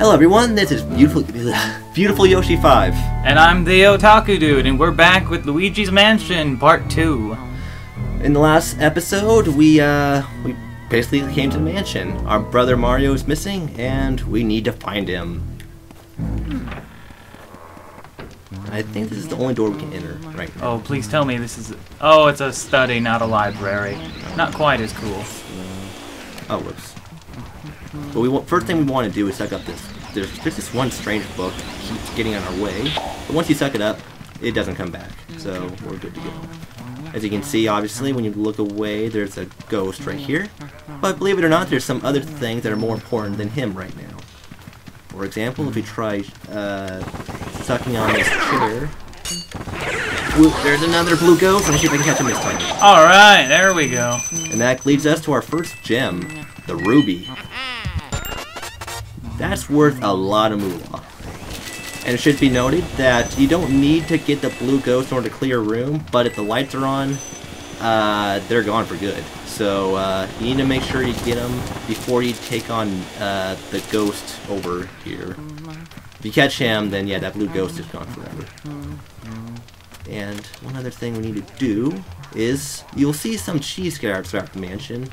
Hello everyone, this is beautiful Yoshi 5. And I'm the Otaku Dude, and we're back with Luigi's Mansion Part 2. In the last episode, we basically came to the mansion. Our brother Mario is missing, and we need to find him. I think this is the only door we can enter right now. Oh, please tell me this is... Oh, it's a study, not a library. Not quite as cool. Oh, whoops. But first thing we want to do is suck up this. There's this one strange book that keeps getting in our way. But once you suck it up, it doesn't come back. So we're good to go. As you can see, obviously, when you look away, there's a ghost right here. But believe it or not, there's some other things that are more important than him right now. For example, if we try sucking on this chair. Whoop, there's another blue ghost. Let me see if I can catch him this time. Alright, there we go. And that leads us to our first gem, the ruby. That's worth a lot of moolah. And it should be noted that you don't need to get the blue ghost in order to clear a room, but if the lights are on, they're gone for good. So you need to make sure you get them before you take on the ghost over here. If you catch him, then yeah, that blue ghost is gone forever. And one other thing we need to do is, you'll see some cheese scattered throughout the mansion.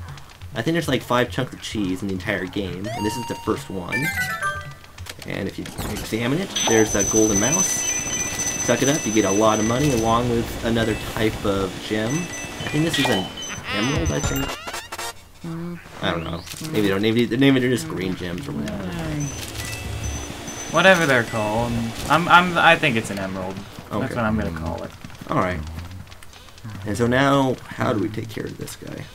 I think there's like 5 chunks of cheese in the entire game, and this is the first one. And if you examine it, there's a golden mouse. Suck it up, you get a lot of money along with another type of gem. I think this is an emerald, I think. I don't know. Maybe they're just green gems or whatever. Whatever they're called. I think it's an emerald. Okay. That's what I'm gonna call it. Alright. And so now, how do we take care of this guy?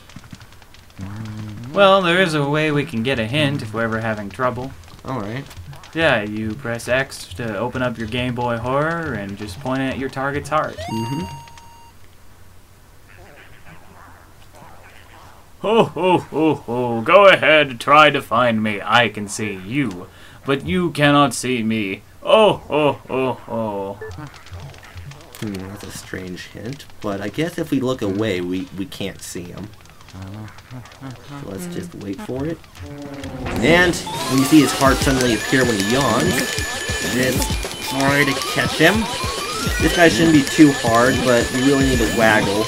Well, there is a way we can get a hint if we're ever having trouble. Alright. Yeah, you press X to open up your Game Boy Horror and just point it at your target's heart. Ho ho ho ho, go ahead, try to find me. I can see you, but you cannot see me. Oh ho ho ho. That's a strange hint, but I guess if we look away, we can't see him. So let's just wait for it. And when you see his heart suddenly appear when he yawns, just try to catch him. This guy shouldn't be too hard, but you really need to waggle,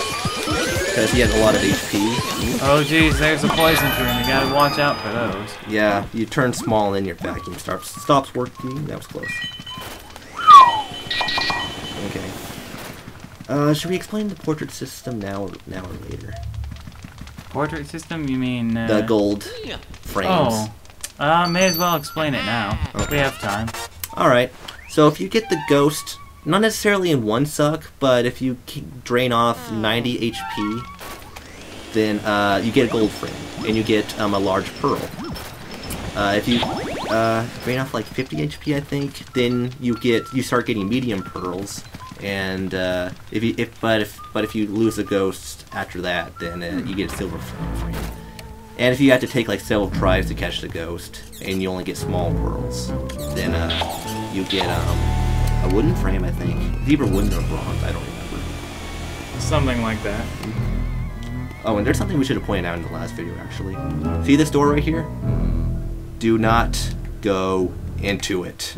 because he has a lot of HP. Oh geez, there's a poison tree, and you gotta watch out for those. Yeah, you turn small and then your vacuum stops working. That was close. Okay. Should we explain the portrait system now or later? Portrait system? You mean... the gold frames. Oh. May as well explain it now. Okay. We have time. Alright. So if you get the ghost, not necessarily in one suck, but if you drain off 90 HP, then you get a gold frame, and you get a large pearl. If you drain off like 50 HP, I think, then you start getting medium pearls. And if you lose a ghost after that, then you get a silver frame. And if you have to take like several tries to catch the ghost, and you only get small pearls, then you get a wooden frame, I think. It's either wooden or bronze, I don't remember. Something like that. Oh, and there's something we should have pointed out in the last video, actually. See this door right here? Do not go into it.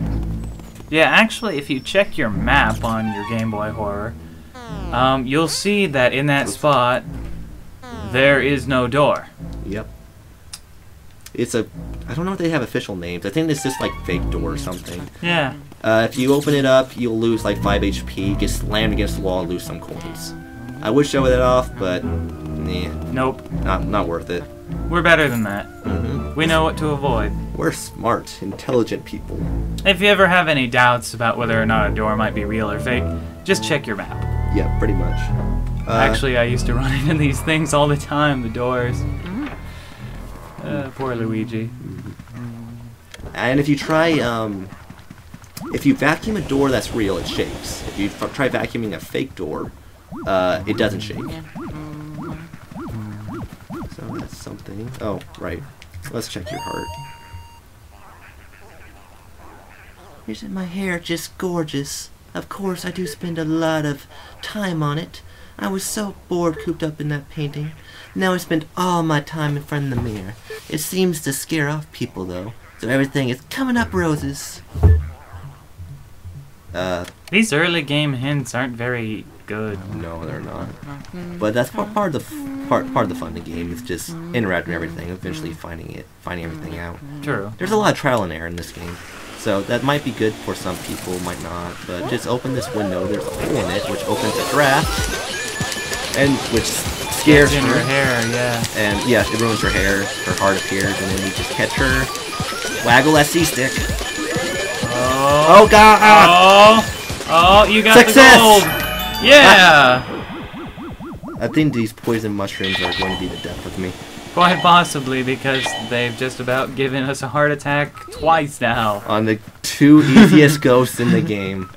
Yeah, actually, if you check your map on your Game Boy Horror, you'll see that in that spot, there is no door. Yep. I don't know if they have official names. I think it's just like fake door or something. Yeah. If you open it up, you'll lose like 5 HP, get slammed against the wall, and lose some coins. I would show that off, but nah. Nope. Not worth it. We're better than that. We know what to avoid. We're smart, intelligent people. If you ever have any doubts about whether or not a door might be real or fake, just check your map. Yeah, pretty much. Actually, I used to run into these things all the time, the doors. Poor Luigi. And if you try, if you vacuum a door that's real, it shakes. If you try vacuuming a fake door, it doesn't shake. So that's something. Oh, right. Let's check your heart. Isn't my hair just gorgeous? Of course, I do spend a lot of time on it. I was so bored cooped up in that painting. Now I spend all my time in front of the mirror. It seems to scare off people, though. So everything is coming up roses. These early game hints aren't very good. No, they're not. But that's part of the fun of the game. Is just interacting with everything, eventually finding everything out. True. There's a lot of trial and error in this game, so that might be good for some people, might not. But just open this window. There's a hole in it, which opens a draft, and which scares in her. her hair, yeah. And yeah, it ruins her hair. Her heart appears, and then you just catch her, waggle that C-stick. Oh, Oh god! Oh, you got Success! the gold! Yeah! I think these poison mushrooms are going to be the death of me. Quite possibly, because they've just about given us a heart attack twice now. On the 2 easiest ghosts in the game.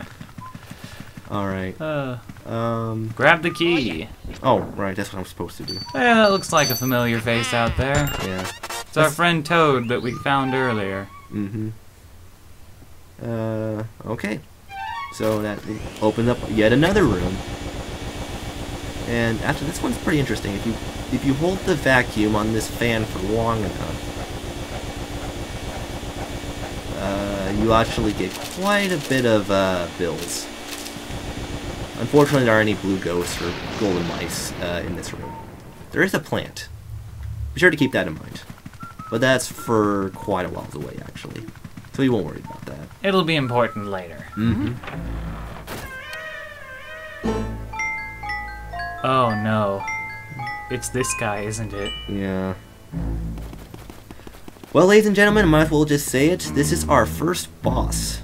Alright. Grab the key. Oh, right, that's what I'm supposed to do. Yeah, that looks like a familiar face out there. Yeah. It's our friend Toad that we found earlier. Mm-hmm. Okay. So that opens up yet another room. And after this one's pretty interesting. If you hold the vacuum on this fan for long enough, you actually get quite a bit of bills. Unfortunately, there aren't any blue ghosts or golden mice in this room. There is a plant. Be sure to keep that in mind. But that's for quite a while away, actually. So you won't worry about that. It'll be important later. Mm-hmm. Oh no. It's this guy, isn't it? Yeah. Well, ladies and gentlemen, I might as well just say it. This is our first boss.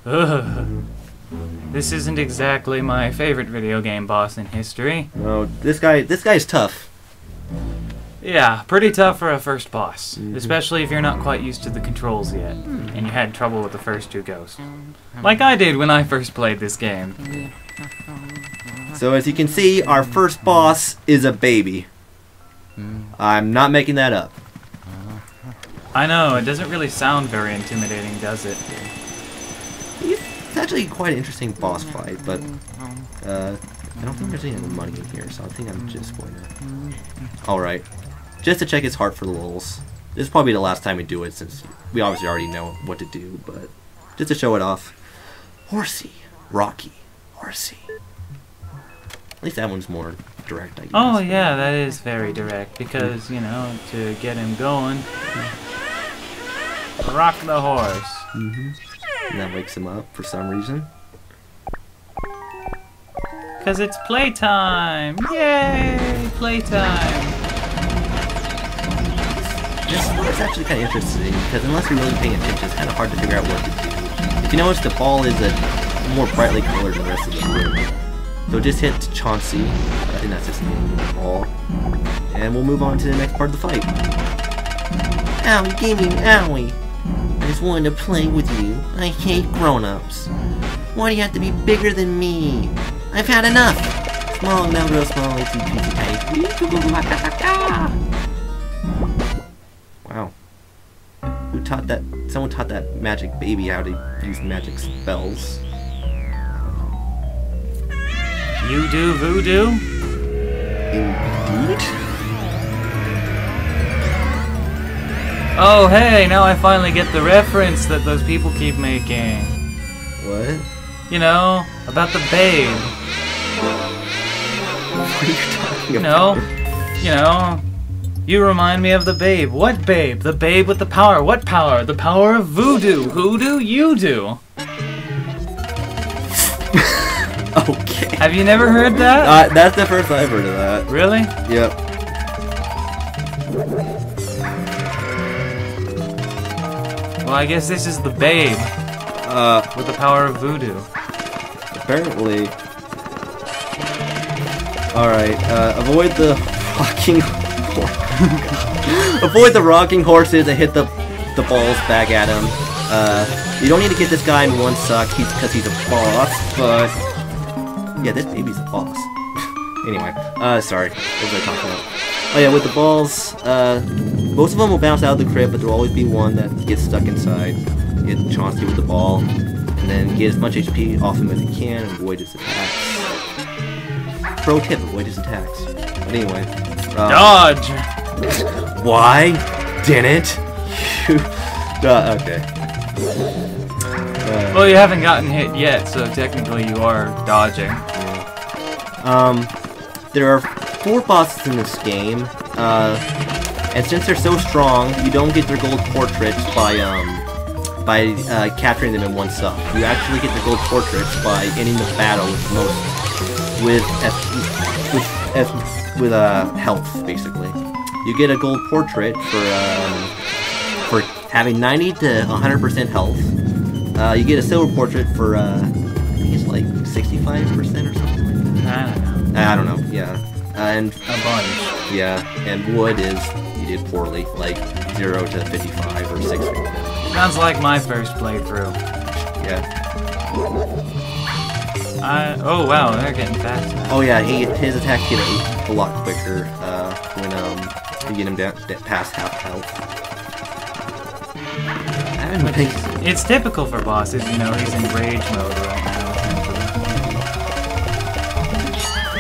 Ugh. This isn't exactly my favorite video game boss in history. Oh, this guy's tough. Yeah, pretty tough for a first boss. Especially if you're not quite used to the controls yet. And you had trouble with the first 2 ghosts. Like I did when I first played this game. So as you can see, our first boss is a baby. I'm not making that up. I know, it doesn't really sound very intimidating, does it? It's actually quite an interesting boss fight, but I don't think there's any money in here, so I think I'm just going to... Alright. Just to check his heart for the lulz. This is probably the last time we do it, since we obviously already know what to do, but just to show it off. Horsey. Rocky. Horsey. At least that one's more direct, I guess. Oh yeah, that is very direct, because, you know, to get him going, rock the horse. Mm-hmm. And that wakes him up for some reason. Because it's playtime! Yay! Playtime! This is actually kind of interesting, because unless you're really paying attention, it's kind of hard to figure out what to do. If you notice, the ball is more brightly colored than the rest of the room. So just hit Chauncey, I think that's his name, ball, and we'll move on to the next part of the fight. Owie, give me an owie. I just wanted to play with you. I hate grown-ups. Why do you have to be bigger than me? I've had enough! Small, now grow small, it's Wow. Who taught that? Someone taught that magic baby how to use magic spells. You do voodoo? Indeed? Oh hey, now I finally get the reference that those people keep making. What? You know, about the babe. What are you talking about? You know, you remind me of the babe. What babe? The babe with the power. What power? The power of voodoo. Who do you do? Okay. Have you never heard that? That's the first I've heard of that. Really? Yep. Well, I guess this is the babe. With the power of voodoo. Apparently. Alright, avoid the rocking avoid the rocking horses and hit the balls back at him. You don't need to get this guy in one suck because he's a boss, but yeah, this baby's a boss. Anyway, sorry, what was I talking about? Oh yeah, with the balls, most of them will bounce out of the crypt, but there'll always be one that gets stuck inside. Hit Chauncey with the ball, and then get as much HP off him as you can and avoid his attacks. Pro tip, avoid his attacks. But anyway. Dodge! Why didn't you? Okay. Well, you haven't gotten hit yet, so technically you are dodging. There are 4 bosses in this game, and since they're so strong, you don't get their gold portraits by capturing them in one sup. You actually get the gold portraits by ending the battle with health, basically. You get a gold portrait for having 90 to 100% health. You get a silver portrait for I think it's like 65% or something. I don't know. Yeah, and a bunch. Yeah, and wood is you did poorly, like 0 to 55 or 60. Sounds like my first playthrough. Yeah. Oh wow, they're getting fast now. Oh yeah, his attacks get a lot quicker when you get him down past half health. It's typical for bosses, you know. He's in rage mode right now.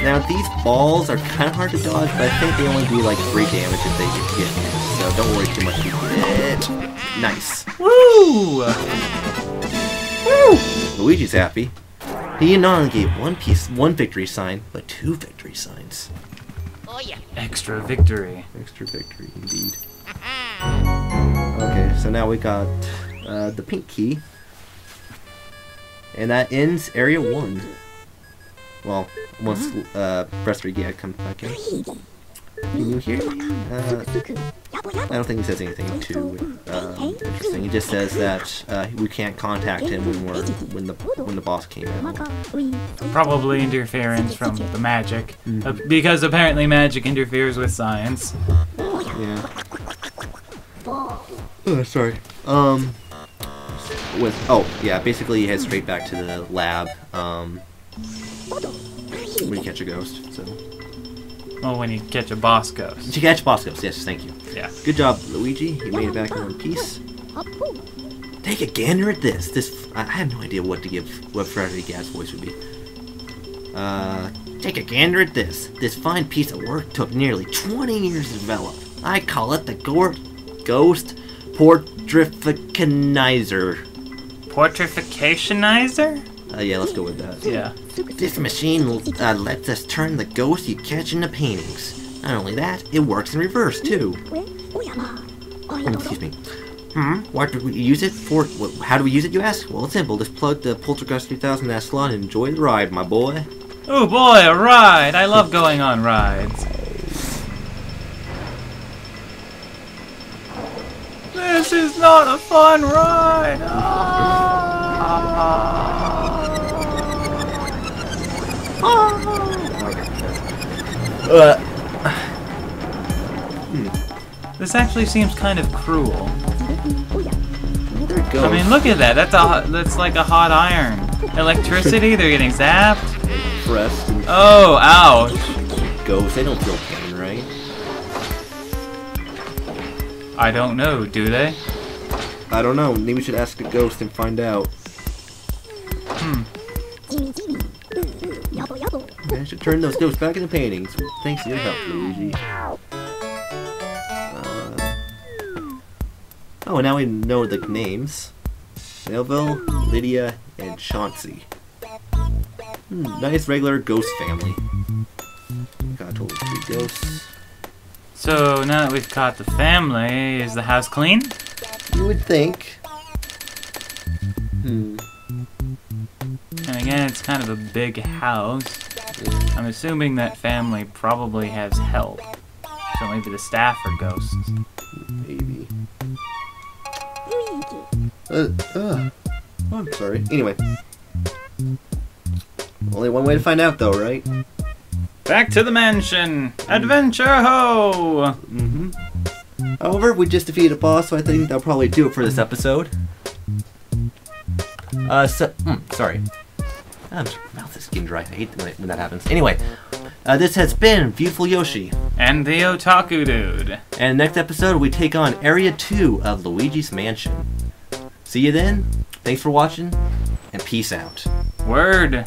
Now these balls are kind of hard to dodge, but I think they only do like 3 damage if they get hit. So don't worry too much about it. Nice. Woo! Woo! Luigi's happy. He not only gave one victory sign, but 2 victory signs. Oh yeah. Extra victory. Extra victory, indeed. Okay, so now we got the pink key, and that ends area 1. Well, once Professor Gia comes back in. Can you hear? I don't think he says anything too interesting. He just says that we can't contact him when the boss came out. Probably interference from the magic, because apparently magic interferes with science. Yeah. Sorry. Basically you head straight back to the lab. When you catch a ghost, so. Well, when you catch a boss ghost. To catch boss ghost, yes, thank you. Yeah. Good job, Luigi. You made it back in one piece. Take a gander at this. I have no idea what Frederick Gas voice would be. Take a gander at this. This fine piece of work took nearly 20 years to develop. I call it the Ghost Portrificanizer. Portrificationizer? Yeah, let's go with that. Yeah. This machine lets us turn the ghosts you catch in the paintings. Not only that, it works in reverse, too. Excuse me. What do we use it for? How do we use it, you ask? Well, it's simple. Just plug the Poltergeist 3000 in that slot and enjoy the ride, my boy. Oh boy, a ride! I love going on rides. This is not a fun ride! This actually seems kind of cruel. There it goes. I mean, look at that. That's like a hot iron. Electricity. They're getting zapped. Pressed. Oh, ouch. Ghosts. They don't feel pain, right? I don't know. Do they? I don't know. Maybe we should ask a ghost and find out. I should turn those ghosts back into paintings. Thanks for your help, Luigi. Oh, now we know the names. Melville, Lydia, and Chauncey. Nice regular ghost family. Got a total of 3 ghosts. So now that we've caught the family, is the house clean? You would think. And again, it's kind of a big house. I'm assuming that family probably has help. So maybe the staff are ghosts. Maybe. Oh, I'm sorry. Anyway. Only one way to find out, though, right? Back to the mansion! Adventure ho! However, we just defeated a boss, so I think that'll probably do it for this episode. Sorry. My mouth is getting dry. I hate when that happens. Anyway, this has been Beautiful Yoshi. And the Otaku Dude. And next episode, we take on Area 2 of Luigi's Mansion. See you then. Thanks for watching, and peace out. Word.